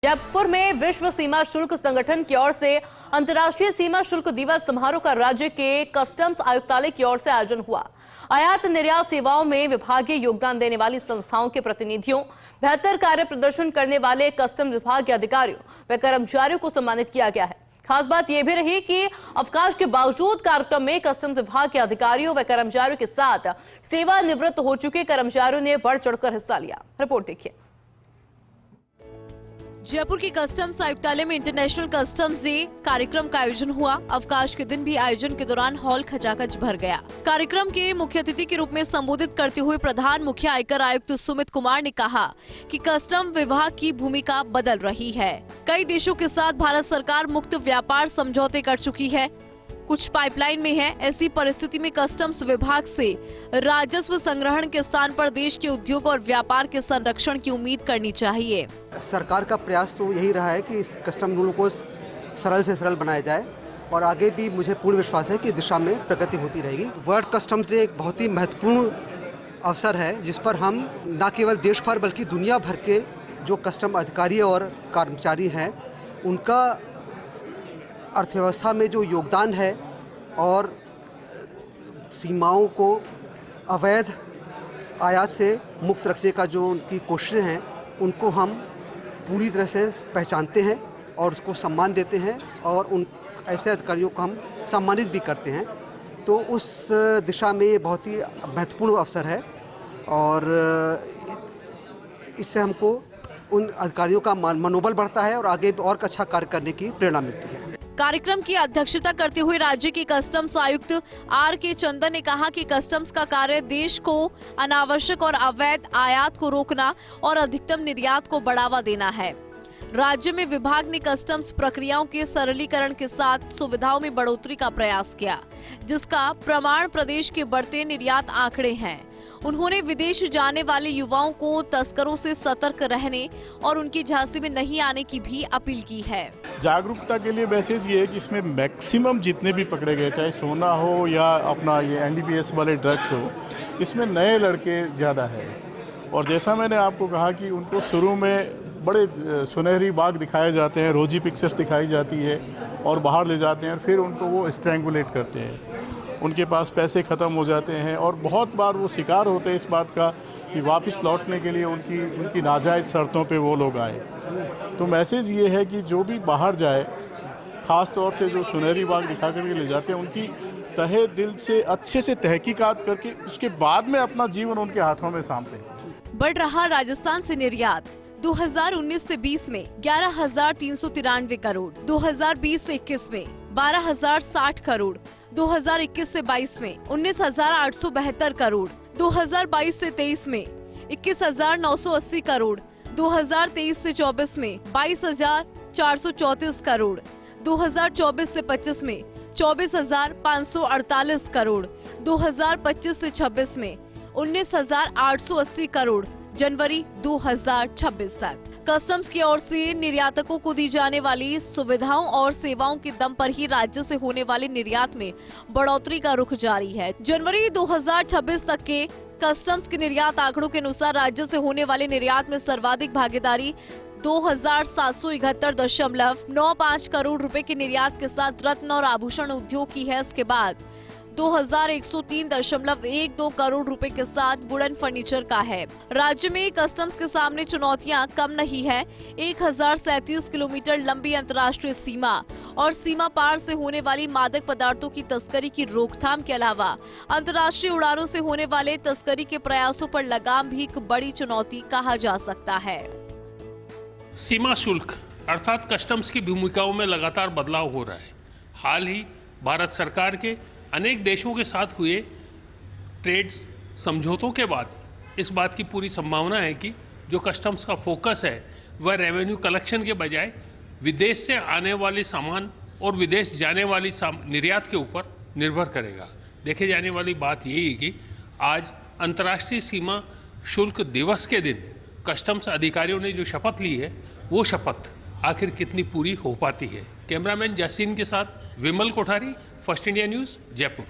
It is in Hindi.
जयपुर में विश्व सीमा शुल्क संगठन की ओर से अंतर्राष्ट्रीय सीमा शुल्क दिवस समारोह का राज्य के कस्टम्स आयुक्तालय की ओर से आयोजन हुआ। आयात निर्यात सेवाओं में विभागीय योगदान देने वाली संस्थाओं के प्रतिनिधियों, बेहतर कार्य प्रदर्शन करने वाले कस्टम विभाग के अधिकारियों व कर्मचारियों को सम्मानित किया गया है। खास बात यह भी रही कि अवकाश के बावजूद कार्यक्रम में कस्टम विभाग के अधिकारियों व कर्मचारियों के साथ सेवानिवृत्त हो चुके कर्मचारियों ने बढ़ चढ़कर हिस्सा लिया। रिपोर्ट देखिए। जयपुर के कस्टम्स आयुक्तालय में इंटरनेशनल कस्टम्स डे कार्यक्रम का आयोजन हुआ। अवकाश के दिन भी आयोजन के दौरान हॉल खचाखच भर गया। कार्यक्रम के मुख्य अतिथि के रूप में संबोधित करते हुए प्रधान मुख्य आयकर आयुक्त सुमित कुमार ने कहा कि कस्टम विभाग की भूमिका बदल रही है। कई देशों के साथ भारत सरकार मुक्त व्यापार समझौते कर चुकी है, कुछ पाइपलाइन में है। ऐसी परिस्थिति में कस्टम्स विभाग से राजस्व संग्रहण के स्थान पर देश के उद्योग और व्यापार के संरक्षण की उम्मीद करनी चाहिए। सरकार का प्रयास तो यही रहा है कि इस कस्टम रूल को सरल से सरल बनाया जाए और आगे भी मुझे पूर्ण विश्वास है कि दिशा में प्रगति होती रहेगी। वर्ल्ड कस्टम्स डे एक बहुत ही महत्वपूर्ण अवसर है जिस पर हम न केवल देश भर बल्कि दुनिया भर के जो कस्टम अधिकारी और कर्मचारी हैं उनका अर्थव्यवस्था में जो योगदान है और सीमाओं को अवैध आयात से मुक्त रखने का जो उनकी कोशिशें हैं उनको हम पूरी तरह से पहचानते हैं और उसको सम्मान देते हैं और उन ऐसे अधिकारियों को हम सम्मानित भी करते हैं। तो उस दिशा में ये बहुत ही महत्वपूर्ण अवसर है और इससे हमको उन अधिकारियों का मनोबल बढ़ता है और आगे और अच्छा कार्य करने की प्रेरणा मिलती है। कार्यक्रम की अध्यक्षता करते हुए राज्य के कस्टम्स आयुक्त R.K. चंदन ने कहा कि कस्टम्स का कार्य देश को अनावश्यक और अवैध आयात को रोकना और अधिकतम निर्यात को बढ़ावा देना है। राज्य में विभाग ने कस्टम्स प्रक्रियाओं के सरलीकरण के साथ सुविधाओं में बढ़ोतरी का प्रयास किया, जिसका प्रमाण प्रदेश के बढ़ते निर्यात आंकड़े हैं। उन्होंने विदेश जाने वाले युवाओं को तस्करों से सतर्क रहने और उनकी झांसे में नहीं आने की भी अपील की है। जागरूकता के लिए मैसेज ये है कि इसमें मैक्सिमम जितने भी पकड़े गए, चाहे सोना हो या अपना ये NDPS वाले ड्रग्स हो, इसमें नए लड़के ज़्यादा है। और जैसा मैंने आपको कहा कि उनको शुरू में बड़े सुनहरी बाग दिखाए जाते हैं, रोजी पिक्चर्स दिखाई जाती है और बाहर ले जाते हैं, फिर उनको वो स्ट्रैंगुलेट करते हैं, उनके पास पैसे ख़त्म हो जाते हैं और बहुत बार वो शिकार होते हैं इस बात का कि वापस लौटने के लिए उनकी नाजायज़ शर्तों पे वो लोग आए। तो मैसेज ये है कि जो भी बाहर जाए, ख़ास तौर से जो सुनहरी बाग दिखा करके ले जाते हैं, उनकी तहे दिल से अच्छे से तहकीकात करके उसके बाद में अपना जीवन उनके हाथों में सौंपते हैं। बढ़ रहा राजस्थान से निर्यात। 2019 से 20 में 11,393 करोड़, 2020 से 21 में 12,060 करोड़, 2021 से 22 में 19,872 करोड़, 2022 से 23 में 21,980 करोड़, 2023 से 24 में 22,434 करोड़, 2024 से 25 में 24,548 करोड़, 2025 से 26 में 19,880 करोड़, जनवरी 2026 तक। कस्टम्स की ओर से निर्यातकों को दी जाने वाली सुविधाओं और सेवाओं के दम पर ही राज्य से होने वाले निर्यात में बढ़ोतरी का रुख जारी है। जनवरी 2026 तक के कस्टम्स के निर्यात आंकड़ों के अनुसार राज्य से होने वाले निर्यात में सर्वाधिक भागीदारी 2,771.95 करोड़ रुपए के निर्यात के साथ रत्न और आभूषण उद्योग की है। इसके बाद 2,103.12 करोड़ रुपए के साथ वुडन फर्नीचर का है। राज्य में कस्टम्स के सामने चुनौतियां कम नहीं है। 1,037 किलोमीटर लंबी अंतर्राष्ट्रीय सीमा और सीमा पार से होने वाली मादक पदार्थों की तस्करी की रोकथाम के अलावा अंतर्राष्ट्रीय उड़ानों से होने वाले तस्करी के प्रयासों पर लगाम भी एक बड़ी चुनौती कहा जा सकता है। सीमा शुल्क अर्थात कस्टम्स की भूमिकाओं में लगातार बदलाव हो रहा है। हाल ही भारत सरकार के अनेक देशों के साथ हुए ट्रेड समझौतों के बाद इस बात की पूरी संभावना है कि जो कस्टम्स का फोकस है वह रेवेन्यू कलेक्शन के बजाय विदेश से आने वाली सामान और विदेश जाने वाली निर्यात के ऊपर निर्भर करेगा। देखे जाने वाली बात यही है कि आज अंतर्राष्ट्रीय सीमा शुल्क दिवस के दिन कस्टम्स अधिकारियों ने जो शपथ ली है वो शपथ आखिर कितनी पूरी हो पाती है। कैमरामैन जसीन के साथ Vimal Kothari, first India news, Jaipur.